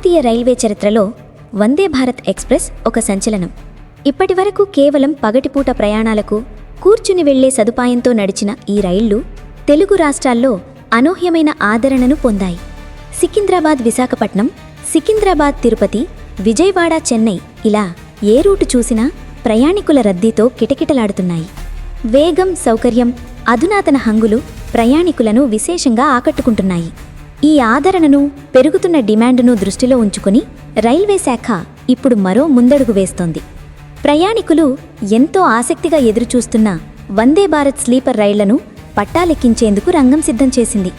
భారతీయ railway చరిత్రలో Vande Bharat express ఒక సంచలనం. ఇప్పటివరకు కేవలం పగటిపూట ప్రయాణాలకు కూర్చుని వెళ్లే సదుపాయంతో నడిచిన ఈ రైళ్లు తెలుగు రాష్ట్రాల్లో అనూహ్యమైన ఆదరణను పొందాయి. సికింద్రాబాద్ విశాఖపట్నం, సికింద్రాబాద్ తిరుపతి, విజయవాడ చెన్నై ఇలా ఏ రూటు చూసినా ప్రయాణికుల రద్దీతో కిటకిటలాడుతున్నాయి. వేగం, సౌకర్యం, అధునాతన హంగులు ప్రయాణికులను విశేషంగా ఆకట్టుకుంటున్నాయి. ఈ ఆదరణను, పెరుగుతున్న డిమాండ్ను దృష్టిలో ఉంచుకుని రైల్వే శాఖ ఇప్పుడు మరో ముందడుగు వేస్తోంది. ప్రయాణికులు ఎంతో ఆసక్తిగా ఎదురుచూస్తున్న వందే భారత్ స్లీపర్ రైళ్లను పట్టాలెక్కించేందుకు రంగం సిద్ధం చేసింది.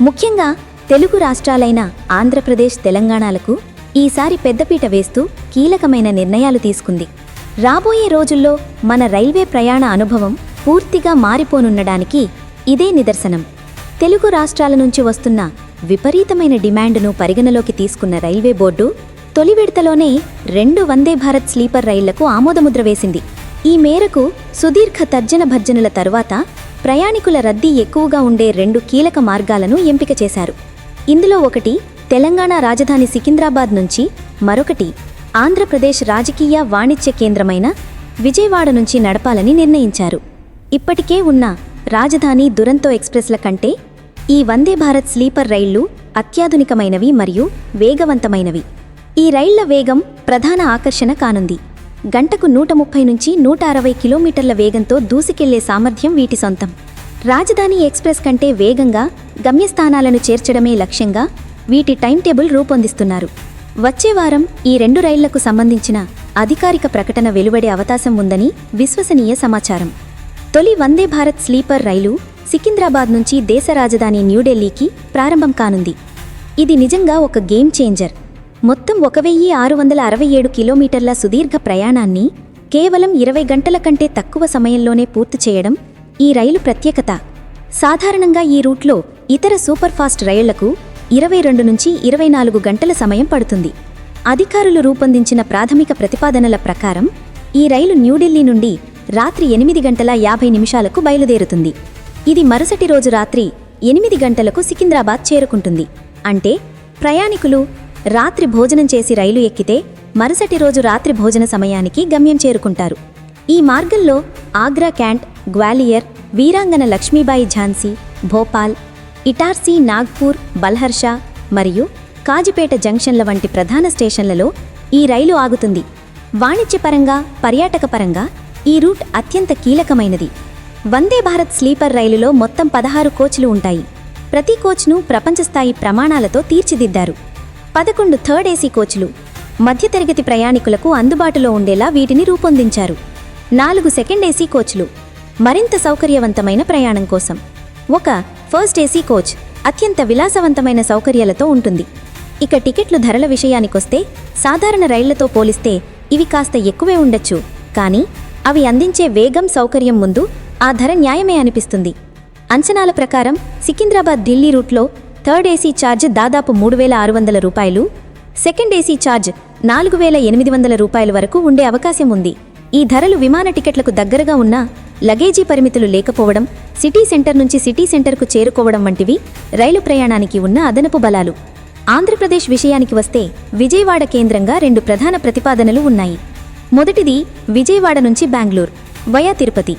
ముఖ్యంగా తెలుగు రాష్ట్రాలైన ఆంధ్రప్రదేశ్, తెలంగాణలకు ఈసారి పెద్దపీట వేస్తూ కీలకమైన నిర్ణయాలు తీసుకుంది. రాబోయే రోజుల్లో మన రైల్వే ప్రయాణ అనుభవం పూర్తిగా మారిపోనుండడానికి ఇదే నిదర్శనం. తెలుగు రాష్ట్రాల నుంచి వస్తున్న విపరీతమైన డిమాండ్ను పరిగణలోకి తీసుకున్న రైల్వే బోర్డు తొలి విడతలోనే 2 వందే భారత్ స్లీపర్ రైళ్లకు ఆమోదముద్ర వేసింది. ఈ మేరకు సుదీర్ఘ తర్జన భర్జనల తరువాత ప్రయాణికుల రద్దీ ఎక్కువగా ఉండే 2 కీలక మార్గాలను ఎంపిక చేశారు. ఇందులో ఒకటి తెలంగాణ రాజధాని సికింద్రాబాద్ నుంచి, మరొకటి ఆంధ్రప్రదేశ్ రాజకీయ, వాణిజ్య కేంద్రమైన విజయవాడ నుంచి నడపాలని నిర్ణయించారు. ఇప్పటికే ఉన్న రాజధాని, దురంతో ఎక్స్ప్రెస్ల కంటే ఈ వందే భారత్ స్లీపర్ రైళ్లు అత్యాధునికమైనవి మరియు వేగవంతమైనవి. ఈ రైళ్ల వేగం ప్రధాన ఆకర్షణ కానుంది. గంటకు 130 నుంచి 160 కిలోమీటర్ల వేగంతో దూసుకెళ్లే సామర్థ్యం వీటి సొంతం. రాజధాని ఎక్స్ప్రెస్ కంటే వేగంగా గమ్యస్థానాలను చేర్చడమే లక్ష్యంగా వీటి టైం టేబుల్ రూపొందిస్తున్నారు. వచ్చే వారం ఈ 2 రైళ్లకు సంబంధించిన అధికారిక ప్రకటన వెలువడే అవకాశం ఉందని విశ్వసనీయ సమాచారం. తొలి వందే భారత్ స్లీపర్ రైలు సికింద్రాబాద్ నుంచి దేశ రాజధాని న్యూఢిల్లీకి ప్రారంభం కానుంది. ఇది నిజంగా ఒక గేమ్ చేంజర్. మొత్తం 1667 కిలోమీటర్ల సుదీర్ఘ ప్రయాణాన్ని కేవలం 20 గంటల కంటే తక్కువ సమయంలోనే పూర్తి చేయడం ఈ రైలు ప్రత్యేకత. సాధారణంగా ఈ రూట్లో ఇతర సూపర్ ఫాస్ట్ రైళ్లకు 22 నుంచి 24 గంటల సమయం పడుతుంది. అధికారులు రూపొందించిన ప్రాథమిక ప్రతిపాదనల ప్రకారం ఈ రైలు న్యూఢిల్లీ నుండి రాత్రి 8 గంటల 50 నిమిషాలకు బయలుదేరుతుంది. ఇది మరుసటి రోజు రాత్రి 8 గంటలకు సికింద్రాబాద్ చేరుకుంటుంది. అంటే ప్రయాణికులు రాత్రి భోజనం చేసి రైలు ఎక్కితే మరుసటి రోజు రాత్రి భోజన సమయానికి గమ్యం చేరుకుంటారు. ఈ మార్గంలో ఆగ్రా క్యాంట్, గ్వాలియర్, వీరాంగన లక్ష్మీబాయి ఝాన్సీ, భోపాల్, ఇటార్సీ, నాగ్పూర్, బల్హర్షా మరియు కాజిపేట జంక్షన్ల వంటి ప్రధాన స్టేషన్లలో ఈ రైలు ఆగుతుంది. వాణిజ్యపరంగా, పర్యాటకపరంగా ఈ రూట్ అత్యంత కీలకమైనది. వందే భారత్ స్లీపర్ రైలులో మొత్తం 16 కోచ్లు ఉంటాయి. ప్రతి కోచ్ను ప్రపంచస్థాయి ప్రమాణాలతో తీర్చిదిద్దారు. 11 థర్డ్ ఏసీ కోచ్లు మధ్యతరగతి ప్రయాణికులకు అందుబాటులో ఉండేలా వీటిని రూపొందించారు. 4 సెకండ్ ఏసీ కోచ్లు మరింత సౌకర్యవంతమైన ప్రయాణం కోసం. ఒక ఫస్ట్ ఏసీ కోచ్ అత్యంత విలాసవంతమైన సౌకర్యాలతో ఉంటుంది. ఇక టికెట్లు ధరల విషయానికొస్తే సాధారణ రైళ్లతో పోలిస్తే ఇవి కాస్త ఎక్కువే ఉండొచ్చు, కానీ అవి అందించే వేగం, సౌకర్యం ముందు ఆ ధర న్యాయమే అనిపిస్తుంది. అంచనాల ప్రకారం సికింద్రాబాద్ ఢిల్లీ రూట్లో థర్డ్ ఏసీ ఛార్జ్ దాదాపు 3600 రూపాయలు, సెకండ్ ఏసీ ఛార్జ్ 4800 రూపాయల వరకు ఉండే అవకాశం ఉంది. ఈ ధరలు విమాన టికెట్లకు దగ్గరగా ఉన్నా లగేజీ పరిమితులు లేకపోవడం, సిటీ సెంటర్ నుంచి సిటీ సెంటర్కు చేరుకోవడం వంటివి రైలు ప్రయాణానికి ఉన్న అదనపు బలాలు. ఆంధ్రప్రదేశ్ విషయానికి వస్తే విజయవాడ కేంద్రంగా 2 ప్రధాన ప్రతిపాదనలు ఉన్నాయి. మొదటిది విజయవాడ నుంచి బెంగళూరు వయా తిరుపతి.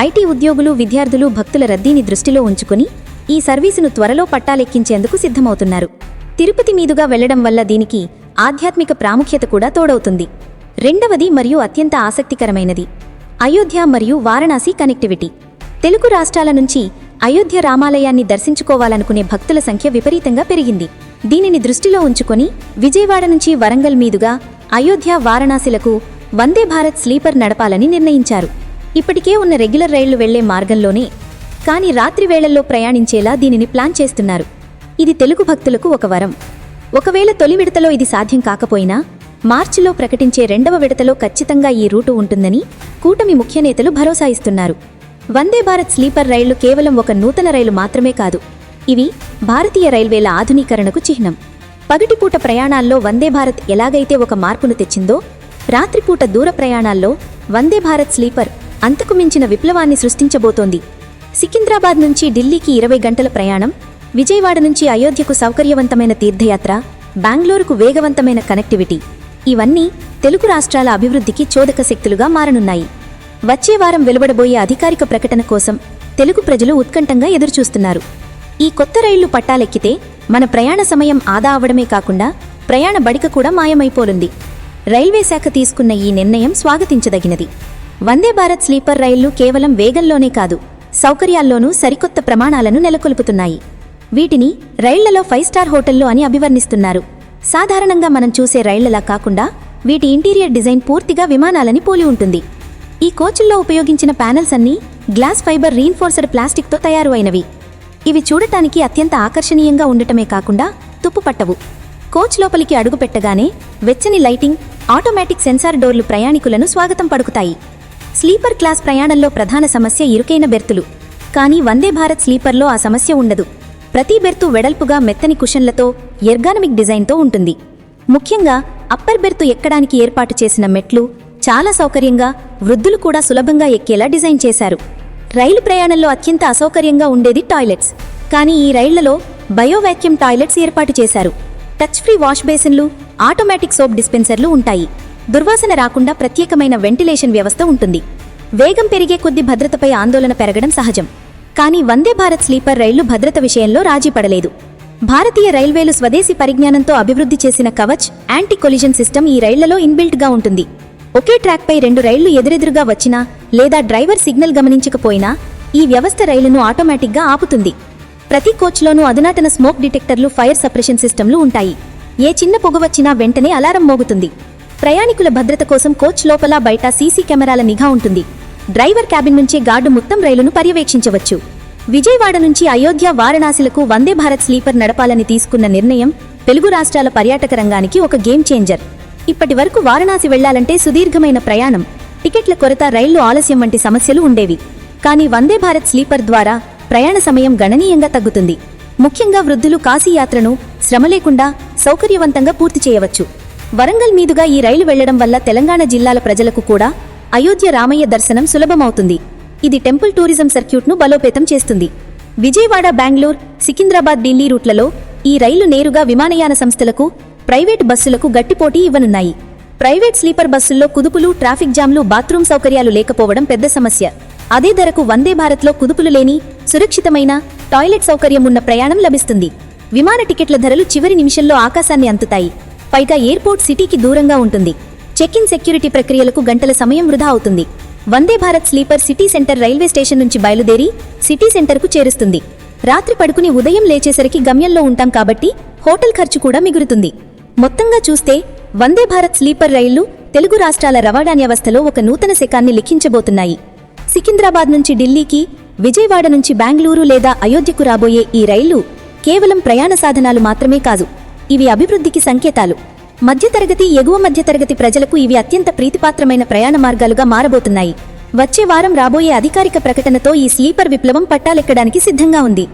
ఐటీ ఉద్యోగులు, విద్యార్థులు, భక్తుల రద్దీని దృష్టిలో ఉంచుకుని ఈ సర్వీసును త్వరలో పట్టాలెక్కించేందుకు సిద్ధమవుతున్నారు. తిరుపతి మీదుగా వెళ్లడం వల్ల దీనికి ఆధ్యాత్మిక ప్రాముఖ్యత కూడా తోడవుతుంది. రెండవది మరియు అత్యంత ఆసక్తికరమైనది అయోధ్య మరియు వారణాసి కనెక్టివిటీ. తెలుగు రాష్ట్రాల నుంచి అయోధ్య రామాలయాన్ని దర్శించుకోవాలనుకునే భక్తుల సంఖ్య విపరీతంగా పెరిగింది. దీనిని దృష్టిలో ఉంచుకొని విజయవాడ నుంచి వరంగల్ మీదుగా అయోధ్య, వారణాసిలకు వందే భారత్ స్లీపర్ నడపాలని నిర్ణయించారు. ఇప్పటికే ఉన్న రెగ్యులర్ రైళ్లు వెళ్లే మార్గంలోనే, కానీ రాత్రి వేళల్లో ప్రయాణించేలా దీనిని ప్లాన్ చేస్తున్నారు. ఇది తెలుగు భక్తులకు ఒక వరం. ఒకవేళ తొలి విడతలో ఇది సాధ్యం కాకపోయినా మార్చిలో ప్రకటించే 2వ విడతలో ఖచ్చితంగా ఈ రూటు ఉంటుందని కూటమి ముఖ్యనేతలు భరోసా ఇస్తున్నారు. వందే భారత్ స్లీపర్ రైళ్లు కేవలం ఒక నూతన రైలు మాత్రమే కాదు, ఇవి భారతీయ రైల్వేల ఆధునీకరణకు చిహ్నం. పగటిపూట ప్రయాణాల్లో వందే భారత్ ఎలాగైతే ఒక మార్పును తెచ్చిందో, రాత్రిపూట దూర ప్రయాణాల్లో వందే భారత్ స్లీపర్ అంతకు మించిన విప్లవాన్ని సృష్టించబోతోంది. సికింద్రాబాద్ నుంచి ఢిల్లీకి 20 గంటల ప్రయాణం, విజయవాడ నుంచి అయోధ్యకు సౌకర్యవంతమైన తీర్థయాత్ర, బెంగళూరుకు వేగవంతమైన కనెక్టివిటీ ఇవన్నీ తెలుగు రాష్ట్రాల అభివృద్ధికి చోదక శక్తులుగా మారనున్నాయి. వచ్చే వారం వెలువడబోయే అధికారిక ప్రకటన కోసం తెలుగు ప్రజలు ఉత్కంఠంగా ఎదురుచూస్తున్నారు. ఈ కొత్త రైళ్లు పట్టాలెక్కితే మన ప్రయాణ సమయం ఆదా అవడమే కాకుండా ప్రయాణ బడిక కూడా మాయమైపోనుంది. రైల్వే శాఖ తీసుకున్న ఈ నిర్ణయం స్వాగతించదగినది. వందే భారత్ స్లీపర్ రైళ్లు కేవలం వేగంలోనే కాదు, సౌకర్యాల్లోనూ సరికొత్త ప్రమాణాలను నెలకొల్పుతున్నాయి. వీటిని రైళ్లలో 5 స్టార్ హోటళ్లు అని అభివర్ణిస్తున్నారు. సాధారణంగా మనం చూసే రైళ్లలా కాకుండా వీటి ఇంటీరియర్ డిజైన్ పూర్తిగా విమానాలని పోలి ఉంటుంది. ఈ కోచ్ల్లో ఉపయోగించిన ప్యానెల్స్ అన్నీ గ్లాస్ ఫైబర్ రీన్ఫోర్స్డ్ ప్లాస్టిక్తో తయారు అయినవి. ఇవి చూడటానికి అత్యంత ఆకర్షణీయంగా ఉండటమే కాకుండా తుప్పుపట్టవు. కోచ్ లోపలికి అడుగుపెట్టగానే వెచ్చని లైటింగ్, ఆటోమేటిక్ సెన్సార్ డోర్లు ప్రయాణికులను స్వాగతం పలుకుతాయి. స్లీపర్ క్లాస్ ప్రయాణంలో ప్రధాన సమస్య ఇరుకైన బెర్తులు. కానీ వందే భారత్ స్లీపర్లో ఆ సమస్య ఉండదు. ప్రతి బెర్తు వెడల్పుగా మెత్తని కుషన్లతో ఎర్గానమిక్ డిజైన్తో ఉంటుంది. ముఖ్యంగా అప్పర్ బెర్తు ఎక్కడానికి ఏర్పాటు చేసిన మెట్లు చాలా సౌకర్యంగా, వృద్ధులు కూడా సులభంగా ఎక్కేలా డిజైన్ చేశారు. రైలు ప్రయాణంలో అత్యంత అసౌకర్యంగా ఉండేది టాయిలెట్స్. కానీ ఈ రైళ్లలో బయోవాక్యూమ్ టాయిలెట్స్ ఏర్పాటు చేశారు. టచ్ ఫ్రీ వాష్ బేసిన్లు, ఆటోమేటిక్ సోప్ డిస్పెన్సర్లు ఉంటాయి. దుర్వాసన రాకుండా ప్రత్యేకమైన వెంటిలేషన్ వ్యవస్థ ఉంటుంది. వేగం పెరిగే కొద్దీ భద్రతపై ఆందోళన పెరగడం సహజం. కానీ వందే భారత్ స్లీపర్ రైళ్లు భద్రత విషయంలో రాజీ పడలేదు. భారతీయ రైల్వేలు స్వదేశీ పరిజ్ఞానంతో అభివృద్ధి చేసిన కవచ్ యాంటీ కొలిజన్ సిస్టమ్ ఈ రైళ్లలో ఇన్బిల్ట్గా ఉంటుంది. ఒకే ట్రాక్పై 2 రైళ్లు ఎదురెదురుగా వచ్చినా లేదా డ్రైవర్ సిగ్నల్ గమనించకపోయినా ఈ వ్యవస్థ రైలును ఆటోమేటిక్గా ఆపుతుంది. ప్రతి కోచ్లోనూ అధునాతన స్మోక్ డిటెక్టర్లు, ఫైర్ సప్రెషన్ సిస్టమ్లు ఉంటాయి. ఏ చిన్న పొగ వచ్చినా వెంటనే అలారం మోగుతుంది. ప్రయాణికుల భద్రత కోసం కోచ్ లోపల బయట సీసీ కెమెరాల నిఘా ఉంటుంది. డ్రైవర్ క్యాబిన్ నుంచే గార్డు మొత్తం రైలును పర్యవేక్షించవచ్చు. విజయవాడ నుంచి అయోధ్య, వారణాసిలకు వందే భారత్ స్లీపర్ నడపాలని తీసుకున్న నిర్ణయం తెలుగు రాష్ట్రాల పర్యాటక రంగానికి ఒక గేమ్ చేంజర్. ఇప్పటి వరకు వారణాసి వెళ్లాలంటే సుదీర్ఘమైన ప్రయాణం, టికెట్ల కొరత, రైళ్లు ఆలస్యం వంటి సమస్యలు ఉండేవి. కానీ వందే భారత్ స్లీపర్ ద్వారా ప్రయాణ సమయం గణనీయంగా తగ్గుతుంది. ముఖ్యంగా వృద్ధులు కాశీయాత్రను శ్రమ లేకుండా సౌకర్యవంతంగా పూర్తి చేయవచ్చు. వరంగల్ మీదుగా ఈ రైలు వెళ్లడం వల్ల తెలంగాణ జిల్లాల ప్రజలకు కూడా అయోధ్య రామయ్య దర్శనం సులభమవుతుంది. ఇది టెంపుల్ టూరిజం సర్క్యూట్ను బలోపేతం చేస్తుంది. విజయవాడ, బెంగళూరు, సికింద్రాబాద్, ఢిల్లీ రూట్లలో ఈ రైలు నేరుగా విమానయాన సంస్థలకు, ప్రైవేట్ బస్సులకు గట్టిపోటీ ఇవ్వనున్నాయి. ప్రైవేట్ స్లీపర్ బస్సుల్లో కుదుపులు, ట్రాఫిక్ జామ్లు, బాత్రూమ్ సౌకర్యాలు లేకపోవడం పెద్ద సమస్య. అదే ధరకు వందే భారత్లో కుదుపులు లేని, సురక్షితమైన, టాయిలెట్ సౌకర్యం ఉన్న ప్రయాణం లభిస్తుంది. విమాన టికెట్ల ధరలు చివరి నిమిషంలో ఆకాశాన్ని అంతుతాయి. పైగా ఎయిర్పోర్ట్ సిటీకి దూరంగా ఉంటుంది. చెక్ ఇన్, సెక్యూరిటీ ప్రక్రియలకు గంటల సమయం వృధా అవుతుంది. Vande Bharat sleeper city centre railway station నుంచి బయలుదేరి సిటీ సెంటర్కు చేరుస్తుంది. రాత్రి పడుకుని ఉదయం లేచేసరికి గమ్యంలో ఉంటాం కాబట్టి హోటల్ ఖర్చు కూడా మిగులుతుంది. మొత్తంగా చూస్తే వందే భారత్ స్లీపర్ రైళ్లు తెలుగు రాష్ట్రాల రవాణా వ్యవస్థలో ఒక నూతన శకాన్ని లిఖించబోతున్నాయి. సికింద్రాబాద్ నుంచి ఢిల్లీకి, విజయవాడ నుంచి బెంగళూరు లేదా అయోధ్యకు రాబోయే ఈ రైళ్లు కేవలం ప్రయాణ సాధనాలు మాత్రమే కాదు, ఇవి అభివృద్ధికి సంకేతాలు. మధ్యతరగతి, ఎగువ మధ్యతరగతి ప్రజలకు ఇవి అత్యంత ప్రీతిపాత్రమైన ప్రయాణ మార్గాలుగా మారబోతున్నాయి. వచ్చే వారం రాబోయే అధికారిక ప్రకటనతో ఈ స్లీపర్ విప్లవం పట్టాలెక్కడానికి సిద్ధంగా ఉంది.